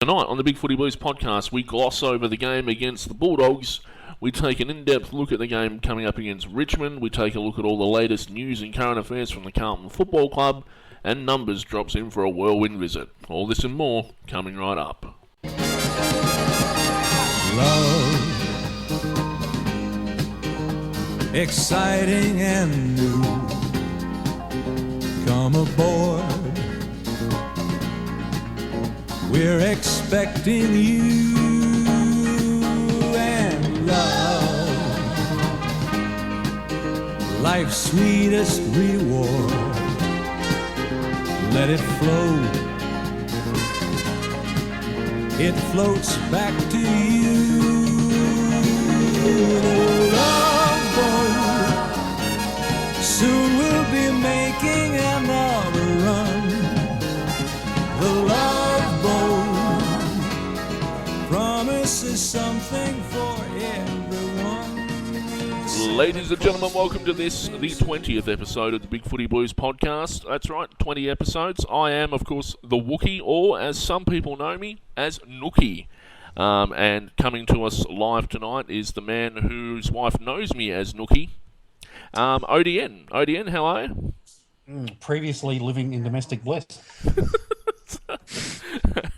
Tonight on the Bigfooty Blues podcast, we gloss over the game against the Bulldogs. We take an in-depth look at the game coming up against Richmond. We take a look at all the latest news and current affairs from the Carlton Football Club. And Numbers drops in for a whirlwind visit. All this and more coming right up. Love, exciting and new. Come aboard. We're expecting you and love, life's sweetest reward. Let it flow. It floats back to you. Love boat. Soon we'll be making another run. The love boat promises something for everyone. Ladies and gentlemen, welcome to this, the 20th episode of the Bigfooty Blues podcast. That's right, 20 episodes. I am, of course, the Wookie, or as some people know me, as Nookie. And coming to us live tonight is the man whose wife knows me as Nookie, ODN. ODN, how are you? Previously living in domestic bliss.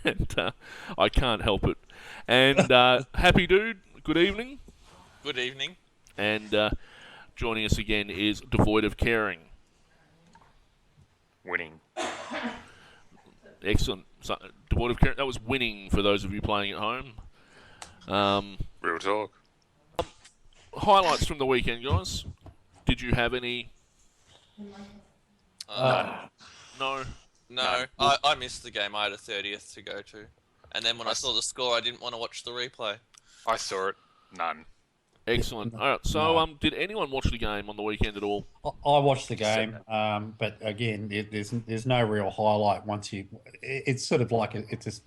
And I can't help it. And Happy Dude, good evening. Good evening. And joining us again is Devoid of Caring. Winning. Excellent. So, Devoid of Caring, that was winning for those of you playing at home. Real talk. Highlights from the weekend, guys. Did you have any? No. No, I missed the game. I had a 30th to go to. And then when I saw the score, I didn't want to watch the replay. I saw it. None. Excellent. All right. So, did anyone watch the game on the weekend at all? I watched the game, but again, there's no real highlight once you. It's sort of like it's just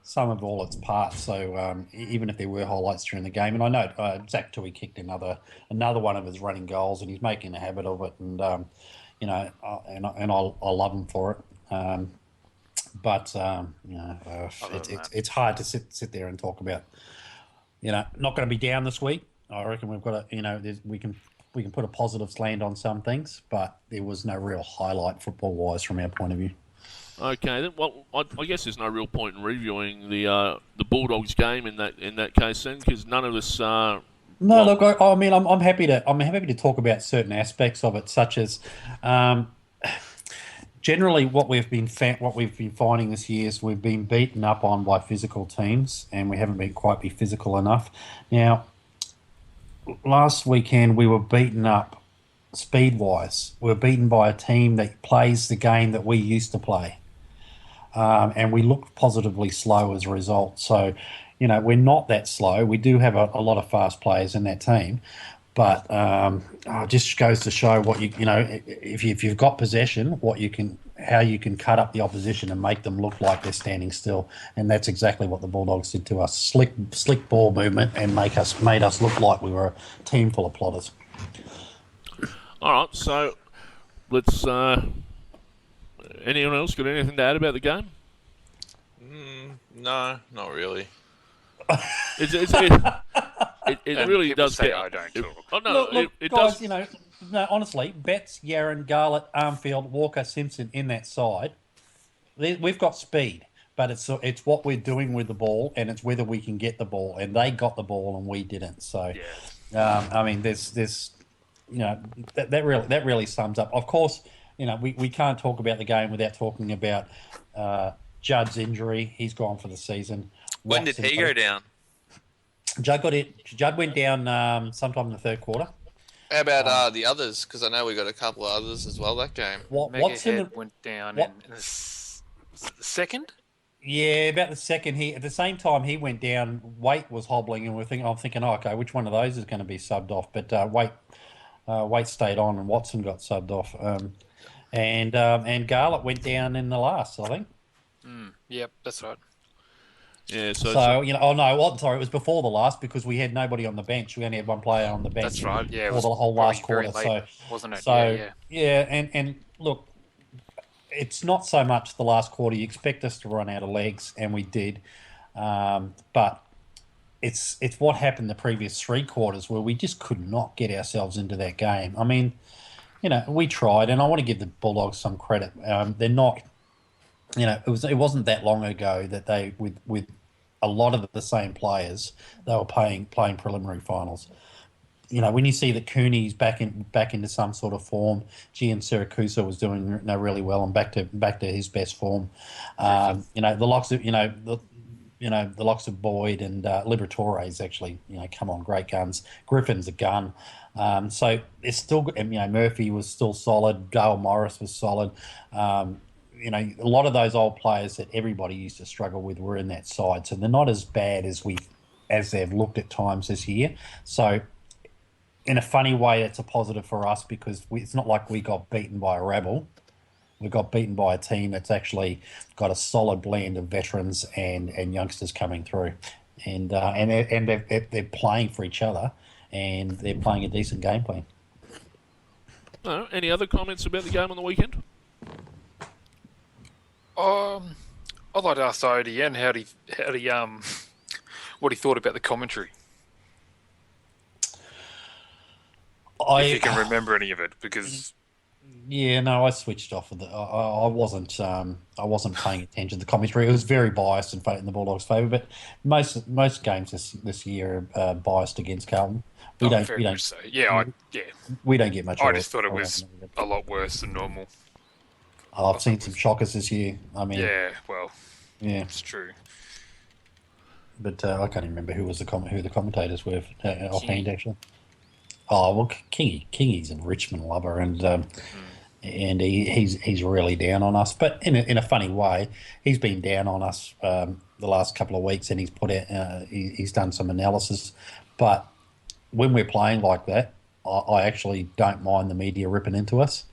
sum of all its parts. So even if there were highlights during the game, and I know Zach Tui kicked another one of his running goals, and he's making a habit of it, and I love him for it. It's hard to sit there and talk about. Not going to be down this week. I reckon we've got we can put a positive slant on some things, but there was no real highlight football-wise from our point of view. Okay, then. Well, I guess there's no real point in reviewing the Bulldogs game in that case, then, because none of us. Look, I mean, I'm happy to talk about certain aspects of it, such as. Generally, what we've been finding this year is we've been beaten up on by physical teams, and we haven't been quite physical enough. Now, last weekend we were beaten up speed-wise. We were beaten by a team that plays the game that we used to play, and we looked positively slow as a result. So, we're not that slow. We do have a lot of fast players in that team. But it just goes to show what if you've got possession, how you can cut up the opposition and make them look like they're standing still, and that's exactly what the Bulldogs did to us. Slick ball movement and made us look like we were a team full of plotters. All right, so let's. Anyone else got anything to add about the game? No, not really. It really does say get. I don't talk. Oh no, Look, it guys, does. Honestly, Betts, Yaron, Garlett, Armfield, Walker, Simpson in that side, we've got speed, but it's what we're doing with the ball, and it's whether we can get the ball, and they got the ball and we didn't. So, I mean, there's that really sums up. Of course, we can't talk about the game without talking about Judd's injury. He's gone for the season. When did he go down? Judd went down sometime in the third quarter. How about the others? Because I know we got a couple of others as well that game. Watson went down in the second? Yeah, about the second. At the same time he went down, Waite was hobbling, and I'm thinking, okay, which one of those is going to be subbed off? But Waite stayed on, and Watson got subbed off, and Garlett went down in the last, I think. Yep, that's right. Yeah, it was before the last because we had nobody on the bench. We only had one player on the bench. That's right. Yeah, for the whole last quarter. Late, wasn't it? And look, it's not so much the last quarter. You expect us to run out of legs, and we did. But it's what happened the previous three quarters where we just could not get ourselves into that game. I mean, we tried, and I want to give the Bulldogs some credit. They're not, it wasn't that long ago that they with a lot of the same players they were playing preliminary finals. When you see that Cooney's back into some sort of form, Gian Siracusa was doing really well and back to his best form. The likes of the likes of Boyd and Liberatore's actually come on, great guns. Griffin's a gun. So it's still Murphy was still solid. Dale Morris was solid. A lot of those old players that everybody used to struggle with were in that side, so they're not as bad as they've looked at times this year. So in a funny way, it's a positive for us because it's not like we got beaten by a rabble. We got beaten by a team that's actually got a solid blend of veterans and youngsters coming through, and they're playing for each other, and they're playing a decent game plan. No, any other comments about the game on the weekend? I'd like to ask ODN what he thought about the commentary. If you can remember any of it, because yeah, no, I switched off of I wasn't paying attention to the commentary. It was very biased in the Bulldogs' favour, but most games this year are biased against Carlton. We don't get much. I just thought it was a lot worse than normal. I've seen some shockers this year. I mean, yeah, it's true. But I can't remember who the commentators were offhand actually. Oh well, Kingy's a Richmond lover, and he's really down on us, but in a funny way. He's been down on us the last couple of weeks, and he's put out he's done some analysis. But when we're playing like that, I actually don't mind the media ripping into us.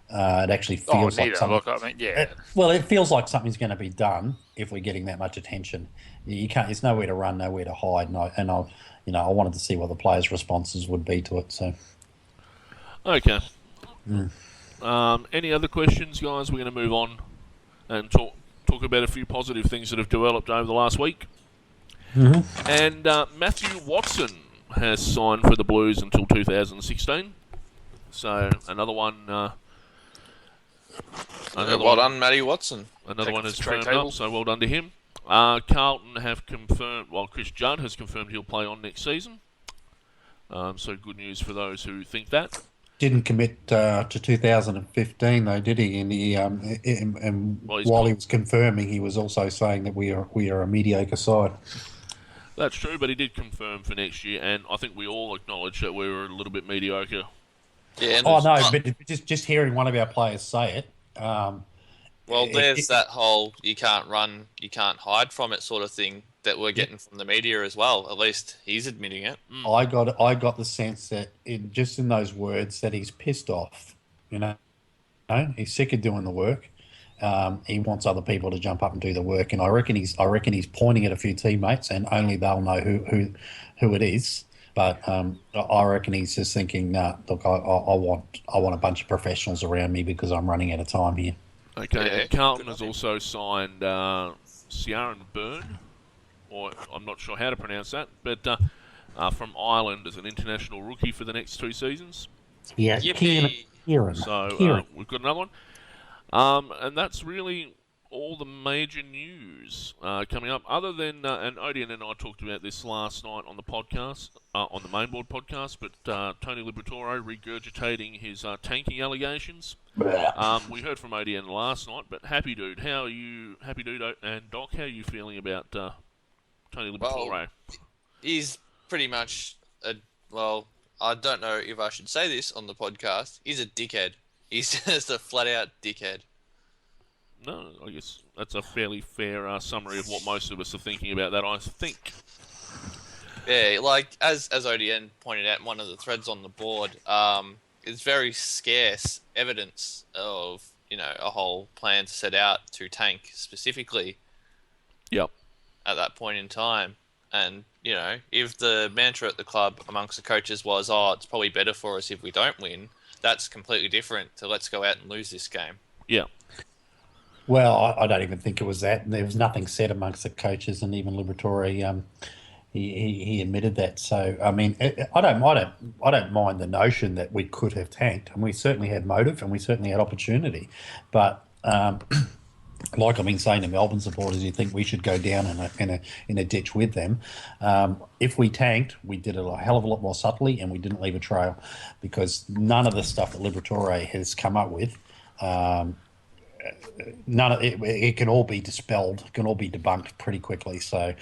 It actually feels like something. It feels like something's going to be done if we're getting that much attention. You can't. There's nowhere to run, nowhere to hide, and I wanted to see what the players' responses would be to it. So, okay. Any other questions, guys? We're going to move on and talk about a few positive things that have developed over the last week. Mm-hmm. And Matthew Watson has signed for the Blues until 2016. So another one. Well done, Matty Watson. Another one is firmed up, so well done to him. Carlton have confirmed, Chris Judd has confirmed he'll play on next season. So good news for those who think that. Didn't commit to 2015 though, did he? And while he was confirming, he was also saying that we are a mediocre side. That's true, but he did confirm for next year, and I think we all acknowledge that we were a little bit mediocre. Yeah. But just hearing one of our players say it. There's that whole you can't run, you can't hide from it sort of thing that we're getting from the media as well. At least he's admitting it. I got the sense that in those words that he's pissed off. He's sick of doing the work. He wants other people to jump up and do the work, and I reckon he's pointing at a few teammates, and only they'll know who it is. But I reckon he's just thinking, look, I want a bunch of professionals around me because I'm running out of time here. Okay, yeah, and Carlton has also signed Ciaran Byrne, or I'm not sure how to pronounce that, but from Ireland as an international rookie for the next 2 seasons. Yeah, Kieran. So we've got another one. And that's really all the major news coming up, other than, and Odian and I talked about this last night on the podcast, on the Mainboard podcast, but Tony Liberatore regurgitating his tanking allegations. We heard from Odian last night, but Happy Dude, and Doc, how are you feeling about Tony Liberatore? Well, he's pretty much I don't know if I should say this on the podcast, he's a dickhead. He's just a flat-out dickhead. No, I guess that's a fairly fair summary of what most of us are thinking about that, I think. Yeah, like, as ODN pointed out in one of the threads on the board, it's very scarce evidence of, a whole plan to set out to tank specifically. Yep. At that point in time. And, if the mantra at the club amongst the coaches was, it's probably better for us if we don't win, that's completely different to let's go out and lose this game. Yeah. Well, I don't even think it was that. There was nothing said amongst the coaches, and even Liberatore, he admitted that. So, I mean, I don't mind the notion that we could have tanked, and we certainly had motive, and we certainly had opportunity, but. Like I've been saying to Melbourne supporters, you think we should go down in a ditch with them. If we tanked, we did it a hell of a lot more subtly, and we didn't leave a trail, because none of the stuff that Liberatore has come up with, none of it can all be dispelled, can all be debunked pretty quickly. So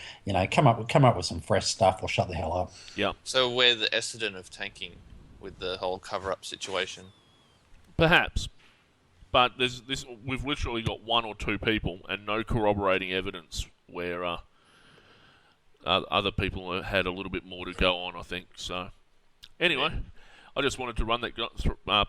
come up with some fresh stuff, or shut the hell up. Yeah, So we're the Essendon of tanking with the whole cover-up situation. perhaps. But there's this. We've literally got one or two people and no corroborating evidence where other people had a little bit more to go on, I think. So, anyway, I just wanted to run that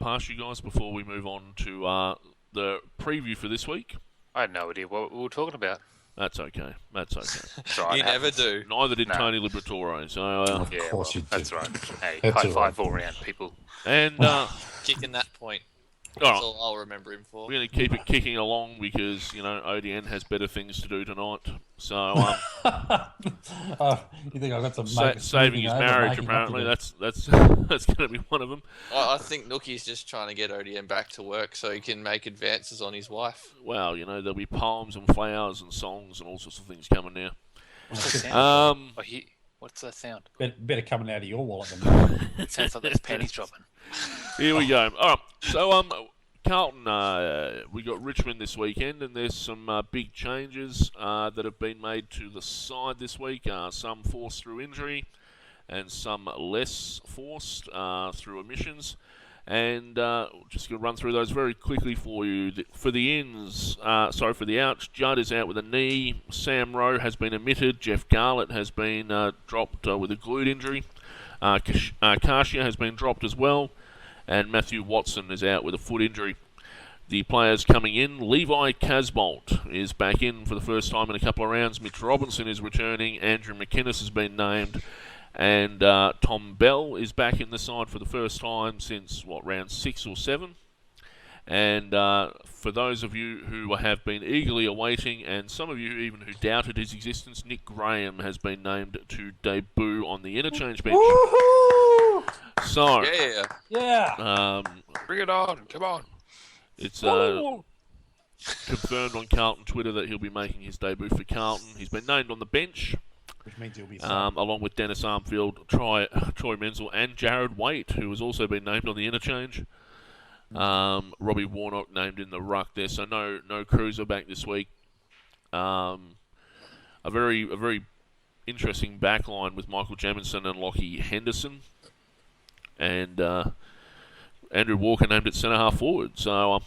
past you guys before we move on to the preview for this week. I had no idea what we were talking about. That's okay. That's okay. That's right. You never do. Neither did No. Tony Liberatore. So, Of Yeah, course you that's did. right. Hey, That's high all five right. all around, people. and Kicking that point. all That's right. all I'll remember him for. We're going to keep it kicking along because, ODN has better things to do tonight. So, You think I got some saving his marriage, making up to apparently, do? that's going to be one of them. I think Nookie's just trying to get ODM back to work so he can make advances on his wife. Well, there'll be poems and flowers and songs and all sorts of things coming now. What's that sound? What's that sound? Better coming out of your wallet than mine. It sounds like there's pennies dropping. Here we go. All right, so Carlton, we got Richmond this weekend, and there's some big changes that have been made to the side this week. Some forced through injury, and some less forced through omissions. And just going to run through those very quickly for you. For the outs, Judd is out with a knee. Sam Rowe has been omitted. Jeff Garlett has been dropped with a glute injury. Karshia has been dropped as well. And Matthew Watson is out with a foot injury. The players coming in, Levi Casbolt is back in for the first time in a couple of rounds. Mitch Robinson is returning. Andrew McInnes has been named. And Tom Bell is back in the side for the first time since, round 6 or 7. And for those of you who have been eagerly awaiting, and some of you even who doubted his existence, Nick Graham has been named to debut on the interchange bench. Woohoo! So, Yeah. Bring it on. Come on. it's confirmed on Carlton Twitter that he'll be making his debut for Carlton. He's been named on the bench. Which means he'll be Along with Dennis Armfield, Troy Menzel, and Jared Waite, who has also been named on the interchange. Robbie Warnock named in the ruck there, so no Cruiser back this week. A very interesting backline with Michael Jamison and Lockie Henderson, and Andrew Walker named at centre half forward. So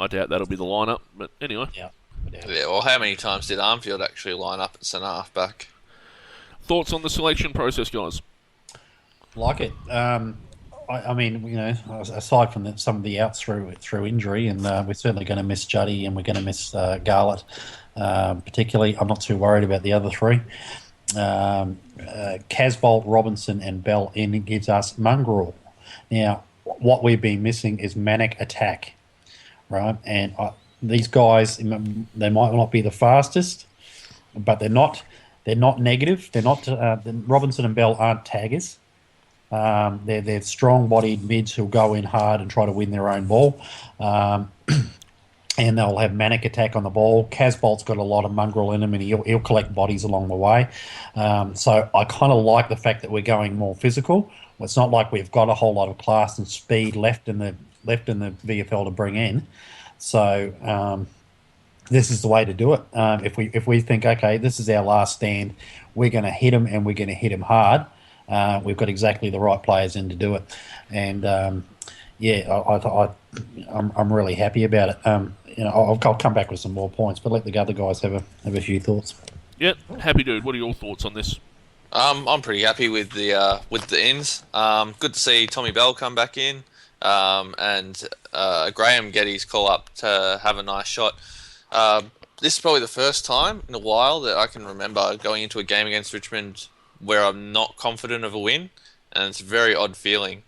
I doubt that'll be the lineup, but anyway. Yeah. Yeah, well, how many times did Armfield actually line up at centre half back? Thoughts on the selection process, guys? Like it. I mean, aside from some of the outs through injury, and we're certainly going to miss Juddy, and we're going to miss Garlett, particularly. I'm not too worried about the other three. Casbolt, Robinson, and Bell in gives us mongrel. Now, what we've been missing is manic attack, right? And these guys, they might not be the fastest, but they're not negative. They're not. Robinson and Bell aren't taggers. They're strong-bodied mids who'll go in hard and try to win their own ball, and they'll have manic attack on the ball. Casbolt's got a lot of mongrel in him, and he'll collect bodies along the way. So I kind of like the fact that we're going more physical. It's not like we've got a whole lot of class and speed left in the VFL to bring in. So this is the way to do it. If we think, okay, this is our last stand, we're going to hit him, and we're going to hit him hard. We've got exactly the right players in to do it, and I'm really happy about it. I'll come back with some more points, but let the other guys have a few thoughts. Yeah, happy dude. What are your thoughts on this? I'm pretty happy with the ins. Good to see Tommy Bell come back in, and Graham get his call up to have a nice shot. This is probably the first time in a while that I can remember going into a game against Richmond where I'm not confident of a win, and it's a very odd feeling.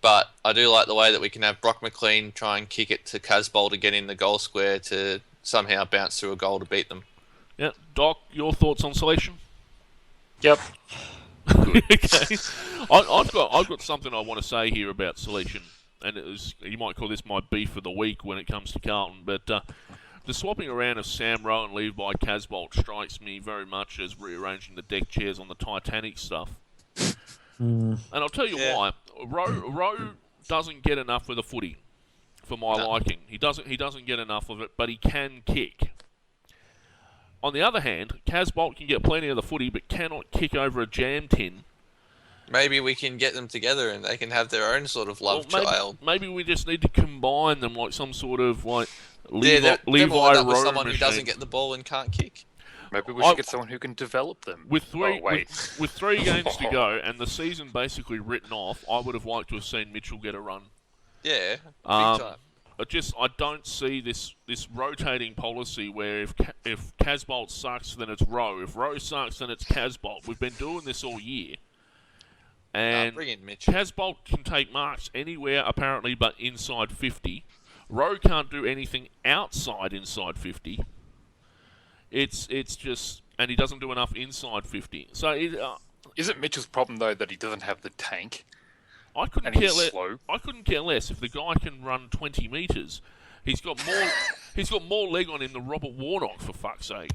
But I do like the way that we can have Brock McLean try and kick it to Casbolt to get in the goal square to somehow bounce through a goal to beat them. Yeah, Doc, your thoughts on Selection? Yep. Okay, I've got something I want to say here about Selection, and you might call this my beef of the week when it comes to Carlton, but the swapping around of Sam Rowe and Levi Casbolt strikes me very much as rearranging the deck chairs on the Titanic stuff. And I'll tell you why. Rowe doesn't get enough with a footy, for my liking. He doesn't get enough of it, but he can kick. On the other hand, Casbolt can get plenty of the footy, but cannot kick over a jam tin. Maybe we can get them together and they can have their own sort of love child. Maybe we just need to combine them like some sort of like Levi Rowe with someone machine. who doesn't get the ball and can't kick. Maybe we should get someone who can develop them. With three games to Oh. go and the season basically written off, I would have liked to have seen Mitchell get a run. Yeah, big time. I don't see this rotating policy where if Casbolt sucks, then it's Rowe. If Rowe sucks, then it's Casbolt. We've been doing this all year. And Bring in Mitchell. Casbolt can take marks anywhere, apparently, but inside 50. Rowe can't do anything inside 50. It's just... And he doesn't do enough inside 50. So Isn't Mitchell's problem, though, that he doesn't have the tank? I couldn't And care he's less. slow. I couldn't care less if the guy can run 20 metres. He's got more. He's got more leg on him than Robert Warnock, for fuck's sake.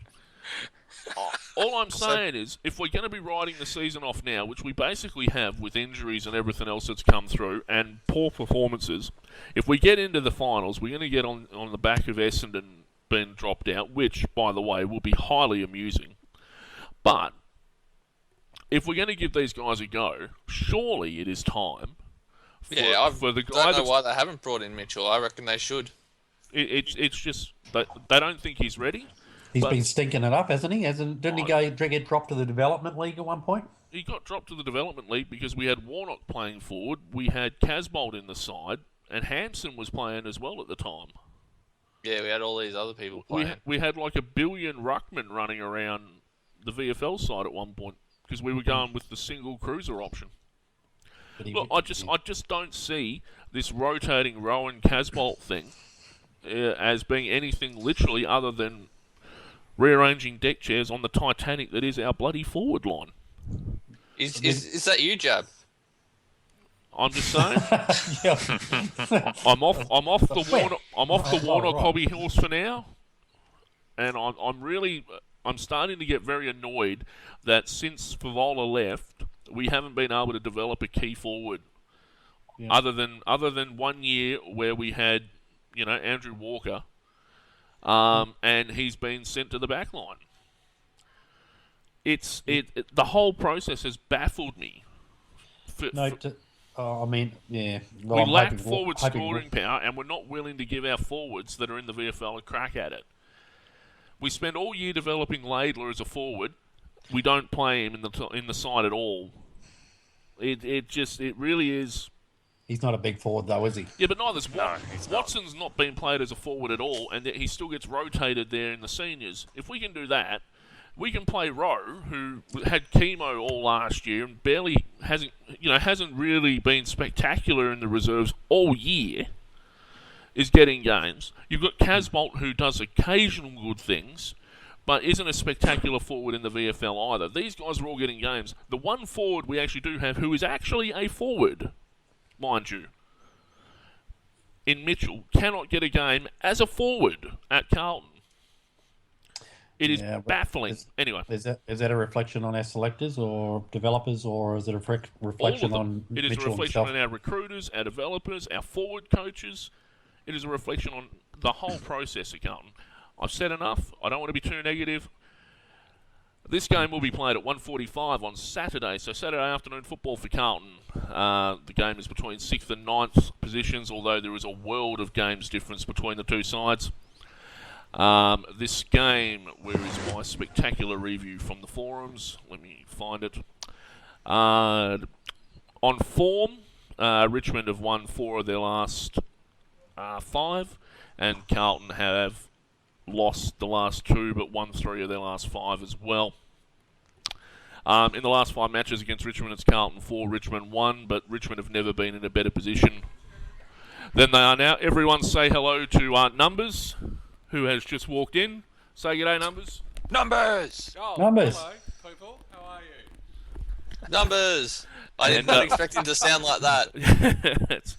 All I'm saying is, if we're going to be riding the season off now, which we basically have with injuries and everything else that's come through and poor performances, if we get into the finals, we're going to get on the back of Essendon being dropped out, which, by the way, will be highly amusing. But if we're going to give these guys a go, surely it is time for the guy don't know why they haven't brought in Mitchell. I reckon they should. It's just they don't think he's ready. He's been stinking it up, hasn't he? Didn't he get dropped to the development league at one point? He got dropped to the development league because we had Warnock playing forward, we had Casbolt in the side, and Hampson was playing as well at the time. Yeah, we had all these other people playing. We had like a billion ruckmen running around the VFL side at one point because we were going with the single cruiser option. Look, I just don't see this rotating Rowe and Casbolt thing as being anything literally other than rearranging deck chairs on the Titanic that is our bloody forward line. Is that you, Jab? I'm just saying. I'm off the Warnock hobby horse for now, and I'm starting to get very annoyed that since Favola left, we haven't been able to develop a key forward. Yeah. Other than 1 year where we had, Andrew Walker, and he's been sent to the back line. The whole process has baffled me. I mean, yeah. Well, we lack forward scoring power, and we're not willing to give our forwards that are in the VFL a crack at it. We spend all year developing Laidler as a forward. We don't play him in the side at all. It really is. He's not a big forward, though, is he? Yeah, but neither's Watson's not being played as a forward at all, and he still gets rotated there in the seniors. If we can do that, we can play Rowe, who had chemo all last year and barely hasn't really been spectacular in the reserves all year, is getting games. You've got Casbolt, who does occasional good things, but isn't a spectacular forward in the VFL either. These guys are all getting games. The one forward we actually do have, who is actually a forward, mind you, in Mitchell, cannot get a game as a forward at Carlton. It is baffling. Anyway. Is that a reflection on our selectors or developers, or is it a reflection on Mitchell himself? It is a reflection on our recruiters, our developers, our forward coaches. It is a reflection on the whole process at Carlton. I've said enough. I don't want to be too negative. This game will be played at 1:45 on Saturday, so Saturday afternoon football for Carlton. The game is between 6th and 9th positions, although there is a world of games difference between the two sides. This game, where is my spectacular review from the forums? Let me find it. On form, Richmond have won 4 of their last 5, and Carlton have lost the last 2, but won 3 of their last 5 as well. In the last 5 matches against Richmond, it's Carlton 4, Richmond 1, but Richmond have never been in a better position than they are now. Everyone say hello to Numbers. who has just walked in. Say g'day, Numbers. Numbers! Oh, Numbers. Hello, people. How are you? Numbers. I did not expect him to sound like that.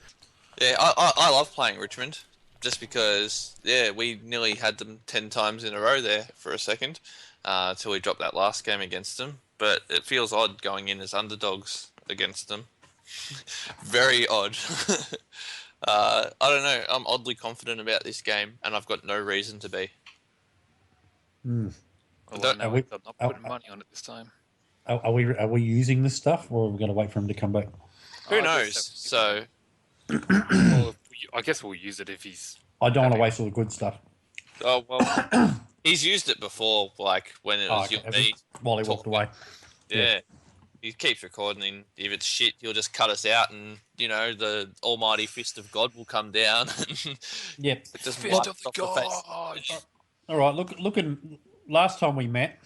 Yeah, I love playing Richmond, just because we nearly had them 10 times in a row there for a second, till we dropped that last game against them. But it feels odd going in as underdogs against them. Very odd. I don't know. I'm oddly confident about this game, and I've got no reason to be. Well, I know I'm not putting money on it this time. Are we using this stuff, or are we going to wait for him to come back? Who knows? So, Well, I guess we'll use it if he's... I don't want to waste all the good stuff. oh well, he's used it before, like when it was you and me. While he walked away. Yeah. He keeps recording. If it's shit, he'll just cut us out, and the almighty fist of God will come down. Yep. Just Fist of off the God! All right. Looking. Last time we met,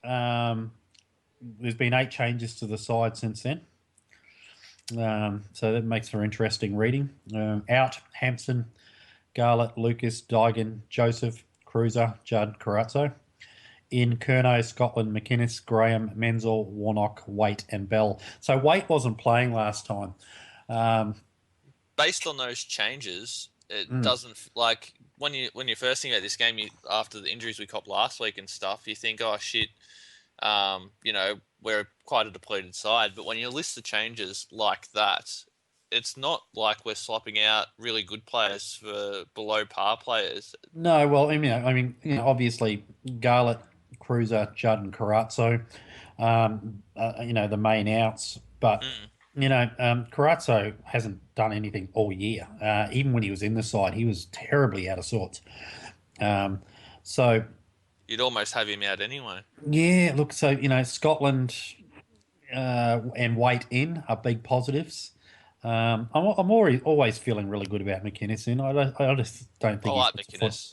there's been 8 changes to the side since then. So that makes for interesting reading. Out: Hampson, Garlett, Lucas, Dygan, Joseph, Cruiser, Judd, Carazzo. In Curnow, Scotland, McInnes, Graham, Menzel, Warnock, Waite, and Bell. So Waite wasn't playing last time. Based on those changes, it doesn't like when you first think about this game. After the injuries we copped last week and stuff, you think, oh shit, we're quite a depleted side. But when you list the changes like that, it's not like we're swapping out really good players for below par players. No, well, obviously Garlett, Cruiser, Judd, and Carazzo, the main outs. But Carazzo hasn't done anything all year. Even when he was in the side, he was terribly out of sorts. So you'd almost have him out anyway. Yeah, look, so Scotland and Waite in are big positives. I'm always feeling really good about McInnes in. I just don't think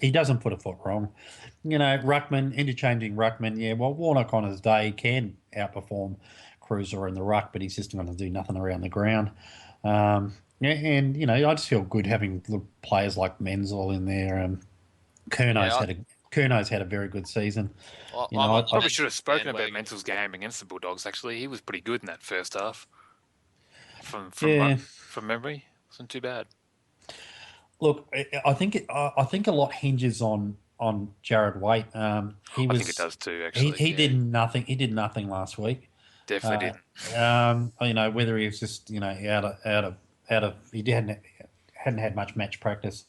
he doesn't put a foot wrong. Ruckman, interchanging Ruckman. Yeah, well, Warnock on his day can outperform Cruiser in the ruck, but he's just going to do nothing around the ground. I just feel good having the players like Menzel in there. Curnow's had a very good season. I probably should have spoken about Menzel's game against the Bulldogs. Actually, he was pretty good in that first half. From memory, wasn't too bad. Look, I think a lot hinges on Jared Waite. I think it does too. Actually, he did nothing. He did nothing last week. Definitely didn't. Whether he was just out of he hadn't had much match practice.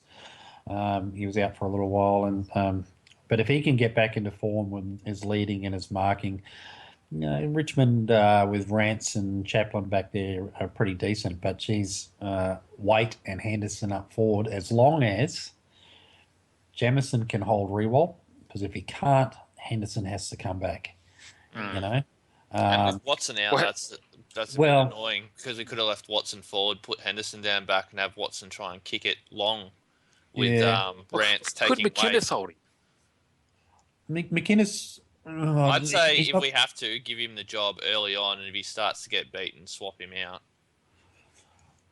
He was out for a little while, and but if he can get back into form with his leading and his marking. Richmond with Rance and Chaplin back there are pretty decent, but geez, Waite and Henderson up forward, as long as Jamison can hold Rewalt, because if he can't, Henderson has to come back. And with Watson out, that's a bit annoying, because we could have left Watson forward, put Henderson down back, and have Watson try and kick it long with Rance taking Could McInnes hold him? McInnes... I'd say if we have to, give him the job early on, and if he starts to get beaten, swap him out.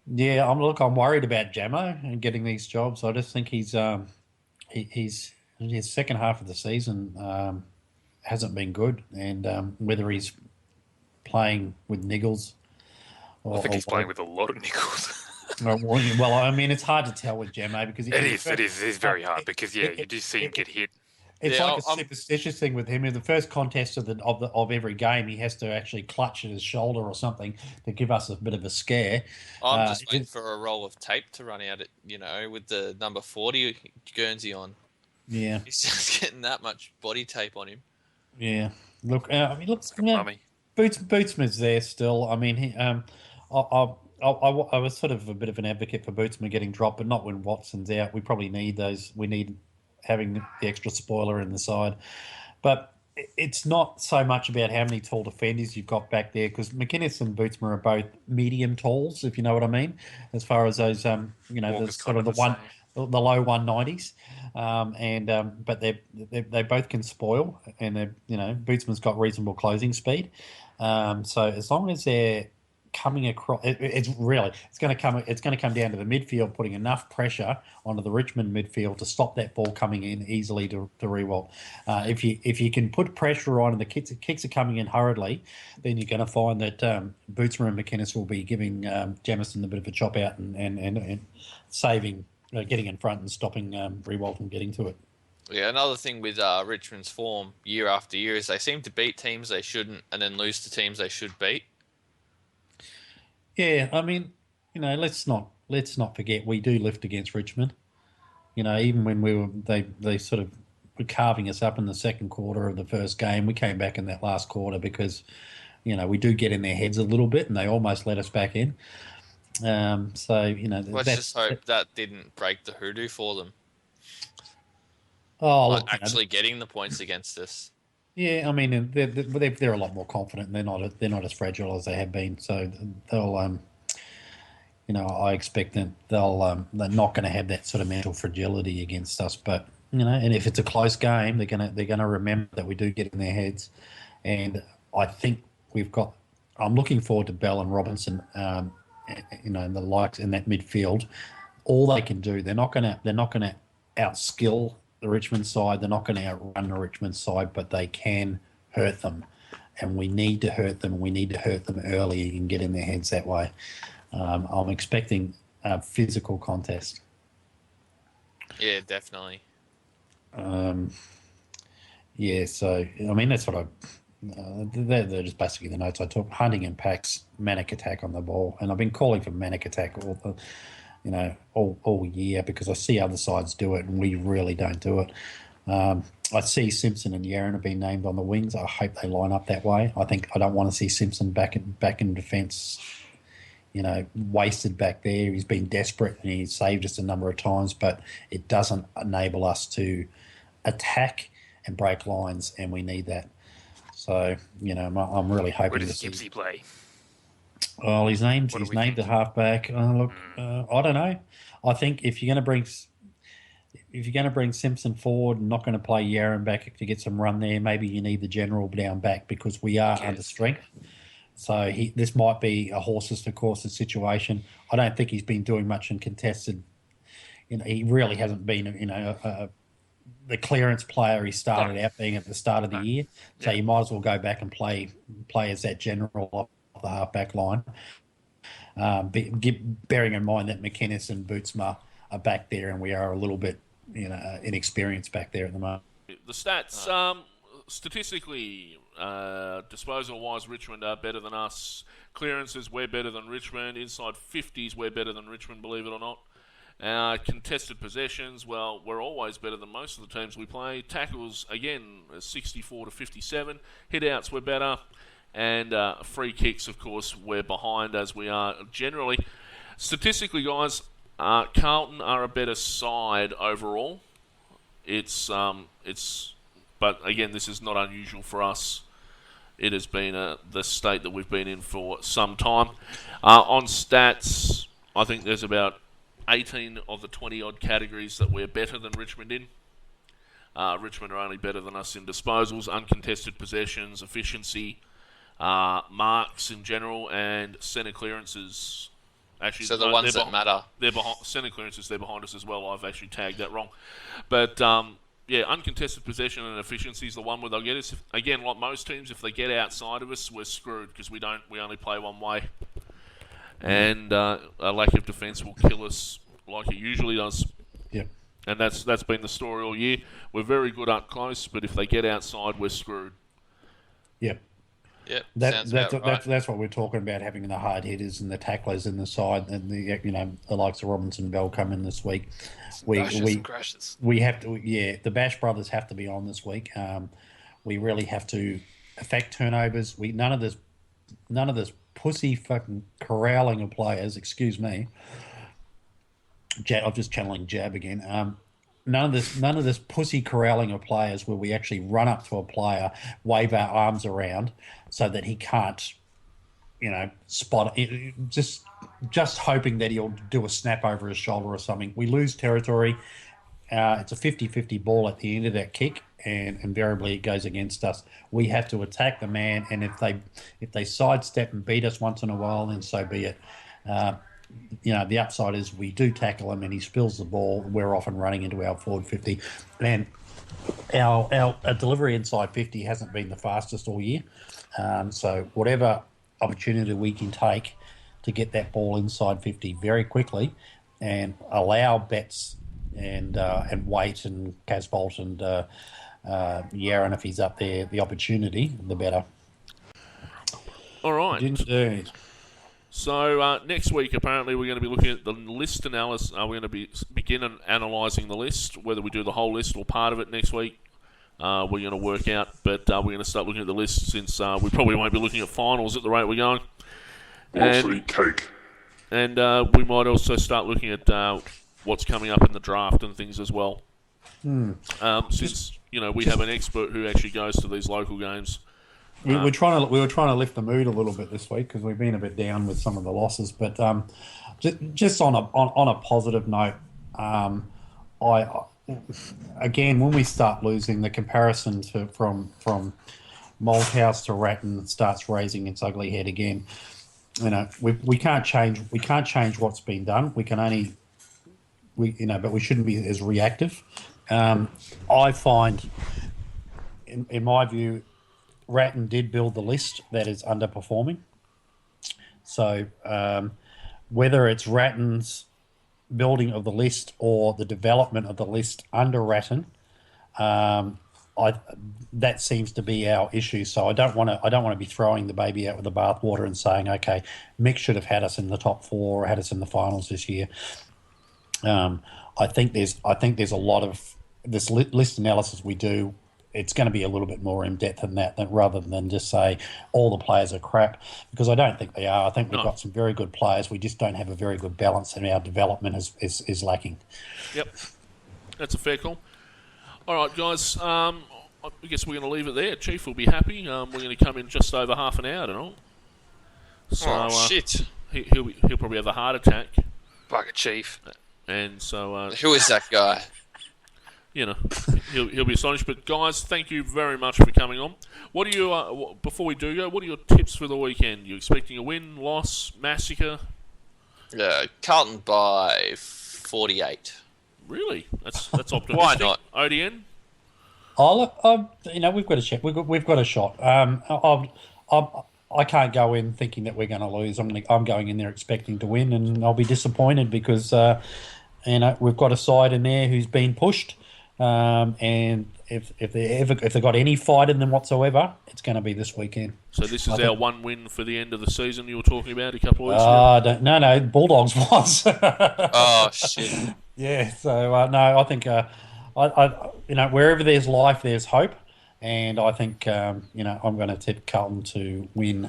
Yeah, I'm worried about Jamo and getting these jobs. I just think he's his second half of the season hasn't been good, and whether he's playing with niggles, I think he's playing with a lot of niggles. Well, I mean, it's hard to tell with Jamo because it is very hard because you do see him get hit. It's like a superstitious thing with him. In the first contest of every game, he has to actually clutch at his shoulder or something to give us a bit of a scare. I'm just waiting for a roll of tape to run out, with the number 40 Guernsey on. Yeah, he's just getting that much body tape on him. Yeah, look, Bootsman's there still. I mean, I was sort of a bit of an advocate for Bootsman getting dropped, but not when Watson's out. We probably need those. We need having the extra spoiler in the side. But it's not so much about how many tall defenders you've got back there, because McInnes and Bootsman are both medium talls, if you know what I mean, as far as those, the sort of the low 190s. But they both can spoil, and Bootsman's got reasonable closing speed. So as long as they're coming across. It's going to come down to the midfield putting enough pressure onto the Richmond midfield to stop that ball coming in easily to Riewoldt. If you can put pressure on and the kicks are coming in hurriedly, then you're going to find that Bootsma and McInnes will be giving Jamison a bit of a chop out and saving, getting in front and stopping Riewoldt from getting to it. Yeah, another thing with Richmond's form year after year is they seem to beat teams they shouldn't and then lose to teams they should beat. Yeah, I mean, let's not forget we do lift against Richmond. Even when they sort of were carving us up in the second quarter of the first game, we came back in that last quarter because, we do get in their heads a little bit and they almost let us back in. Let's just hope that didn't break the hoodoo for them. Oh, actually getting the points against us. Yeah, I mean they're a lot more confident. And they're not as fragile as they have been. So they'll I expect that they're not going to have that sort of mental fragility against us. But and if it's a close game, they're gonna remember that we do get in their heads. And I think I'm looking forward to Bell and Robinson. And the likes in that midfield. All they can do, they're not gonna outskill the Richmond side. They're not going to outrun the Richmond side, but they can hurt them. And we need to hurt them. We need to hurt them early and get in their heads that way. I'm expecting a physical contest. Yeah, definitely. So, I mean, that's what they're just basically the notes I took. Hunting and Packs, manic attack on the ball. And I've been calling for manic attack all year because I see other sides do it and we really don't do it. I see Simpson and Yaron have been named on the wings. I hope they line up that way. I don't want to see Simpson back in defence, wasted back there. He's been desperate and he's saved us a number of times, but it doesn't enable us to attack and break lines, and we need that. So, I'm really hoping. Where does Gibbsy play? Well, he's named the halfback. I don't know. I think if you're going to bring Simpson forward and not going to play Yaron back to get some run there, maybe you need the general down back because we are under strength. So this might be a horses for courses situation. I don't think he's been doing much in contested. He really hasn't been. The clearance player he started out being at the start of the year. So you might as well go back and play as that general off the half-back line. Bearing in mind that McInnes and Bootsma are back there and we are a little bit inexperienced back there at the moment. The stats, statistically, disposal-wise, Richmond are better than us. Clearances, we're better than Richmond. Inside 50s, we're better than Richmond, believe it or not. Contested possessions, well, we're always better than most of the teams we play. Tackles, again, 64 to 57. Hit-outs, we're better. And free kicks, of course, we're behind as we are generally. Statistically, guys, Carlton are a better side overall. But again, this is not unusual for us. It has been the state that we've been in for some time. On stats, I think there's about 18 of the 20-odd categories that we're better than Richmond in. Richmond are only better than us in disposals, uncontested possessions, efficiency, marks in general, and centre clearances. Actually, so the ones that matter. They're behind centre clearances. They're behind us as well. I've actually tagged that wrong, but uncontested possession and efficiency is the one where they'll get us. Again, like most teams, if they get outside of us, we're screwed because we only play one way, and a lack of defence will kill us like it usually does. Yep. And that's been the story all year. We're very good up close, but if they get outside, we're screwed. Yep. Yep. That's what we're talking about, having the hard hitters and the tacklers in the side, and the likes of Robinson Bell come in this week. We have to. Yeah, the Bash brothers have to be on this week. We really have to affect turnovers. None of this pussy fucking corralling of players. Excuse me. I'm just channeling Jab again. None of this pussy corralling of players where we actually run up to a player, wave our arms around so that he can't, spot it. Just hoping that he'll do a snap over his shoulder or something. We lose territory. It's a 50-50 ball at the end of that kick, and invariably it goes against us. We have to attack the man, and if they sidestep and beat us once in a while, then so be it. The upside is we do tackle him and he spills the ball. We're often running into our forward 50. And our delivery inside 50 hasn't been the fastest all year. So whatever opportunity we can take to get that ball inside 50 very quickly and allow Betts and Waite and Casbolt and Yaron, if he's up there, the opportunity, the better. All right. Indeed. So next week, apparently, we're going to be looking at the list analysis. We're going to begin analysing the list, whether we do the whole list or part of it next week. We're going to work out, but we're going to start looking at the list since we probably won't be looking at finals at the rate we're going. And cake. And we might also start looking at what's coming up in the draft and things as well. Since we have an expert who actually goes to these local games. We were trying to lift the mood a little bit this week because we've been a bit down with some of the losses. But just on a positive note, again, when we start losing, the comparison from Malthouse to Ratton starts raising its ugly head again. We can't change what's been done. We can only but we shouldn't be as reactive. I find, in my view, Ratton did build the list that is underperforming. So whether it's Ratton's building of the list or the development of the list under Ratton, that seems to be our issue. So I don't want to be throwing the baby out with the bathwater and saying, okay, Mick should have had us in the top 4 or had us in the finals this year. I think there's a lot of this list analysis we do. It's going to be a little bit more in depth than that, rather than just say all the players are crap, because I don't think they are. I think we've got some very good players. We just don't have a very good balance, and our development is lacking. Yep, that's a fair call. All right, guys. I guess we're going to leave it there. Chief will be happy. We're going to come in just over half an hour and all. So, shit! He'll probably have a heart attack. Like a chief. And so, who is that guy? He'll be astonished. But guys, thank you very much for coming on. What do you before we do go? What are your tips for the weekend? You expecting a win, loss, massacre? Carlton by 48. Really? That's optimistic. Why not? ODN. Oh look, we've got a check. We've got a shot. I can't go in thinking that we're going to lose. I'm going in there expecting to win, and I'll be disappointed because we've got a side in there who's been pushed. And if they got any fight in them whatsoever, it's going to be this weekend. So this is our one win for the end of the season you were talking about a couple of weeks ago? No, Bulldogs was. Oh, shit. Yeah, so no, I think wherever there's life, there's hope, and I think I'm going to tip Carlton to win.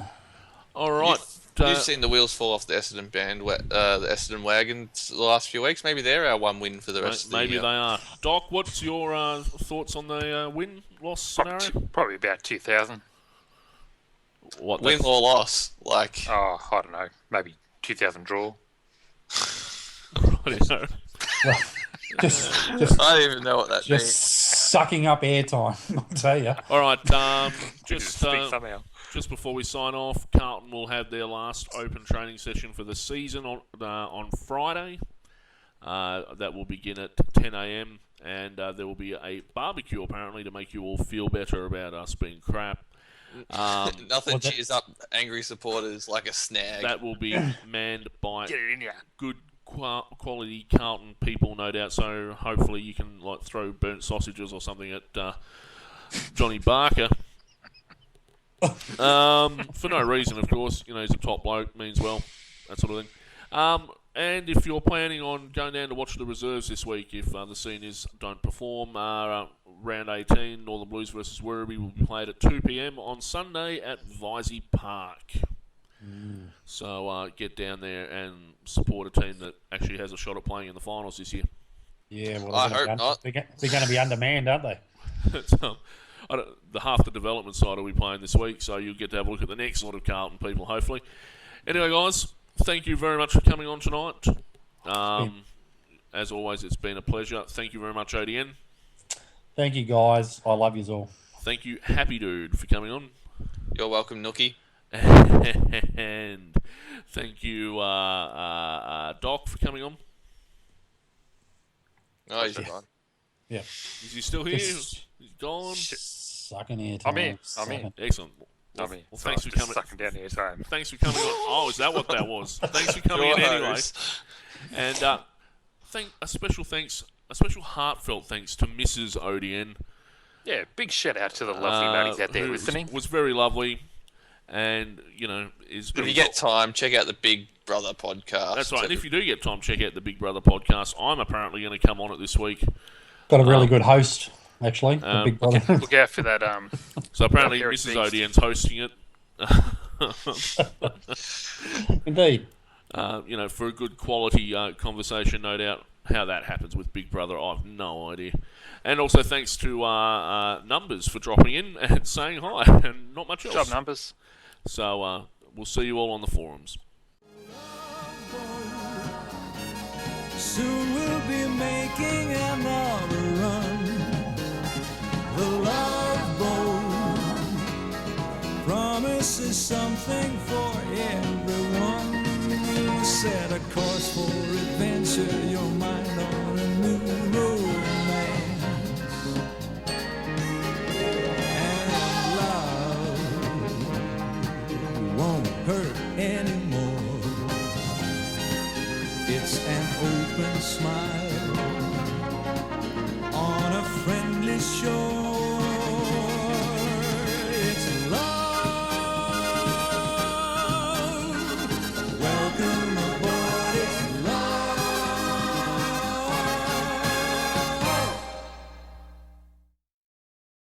All right. You've seen the wheels fall off the Essendon the Essendon wagon the last few weeks. Maybe they're our one win for the rest of the year. Maybe they are. Doc, what's your thoughts on the win-loss scenario? Probably about 2,000. What? Win or loss? I don't know. Maybe 2,000 draw. Well, just I don't even know what that means. Sucking up airtime, I'll tell you. All right. Somehow. Just before we sign off, Carlton will have their last open training session for the season on Friday. That will begin at 10 a.m. and there will be a barbecue apparently to make you all feel better about us being crap. Nothing cheers up angry supporters like a snag. That will be manned by good quality Carlton people, no doubt. So hopefully you can throw burnt sausages or something at Johnny Barker. For no reason, of course. He's a top bloke, means well, that sort of thing. And if you're planning on going down to watch the reserves this week, if the seniors don't perform, round 18, Northern Blues versus Werribee will be played at 2 p.m. on Sunday at Visey Park. So get down there and support a team that actually has a shot at playing in the finals this year. Yeah, well, I hope not. They're going to be undermanned, aren't they? The half the development side will be playing this week, so you'll get to have a look at the next lot of Carlton people, hopefully. Anyway, guys, thank you very much for coming on tonight. As always, it's been a pleasure. Thank you very much, ODN. Thank you, guys. I love you all. Thank you, Happy Dude, for coming on. You're welcome, Nookie. And thank you, Doc, for coming on. Oh, he's gone. Yeah. Is he still here? He's gone. Sucking air I'm time. in. I'm in. Excellent. I mean, Well, thanks for coming. Sucking down here, time. Thanks for coming on. Oh, is that what that was? Thanks for coming in anyway. And a special heartfelt thanks to Mrs. ODN. Yeah, big shout out to the lovely ladies out there who listening. Was very lovely, and is. If you get time, check out the Big Brother podcast. That's right. And if you do get time, check out the Big Brother podcast. I'm apparently going to come on it this week. Got a really good host, actually. The Big Brother. Look out for that. So apparently Eric Mrs. Beast. ODN's hosting it. Indeed. For a good quality conversation, no doubt. How that happens with Big Brother, I have no idea. And also thanks to Numbers for dropping in and saying hi, and not much else. Job numbers. So we'll see you all on the forums. Soon we'll be making another run. The Love Boat promises something for everyone. You set a course for adventure, your mind on a new romance. And love won't hurt anymore. It's an open smile on a friendly shore.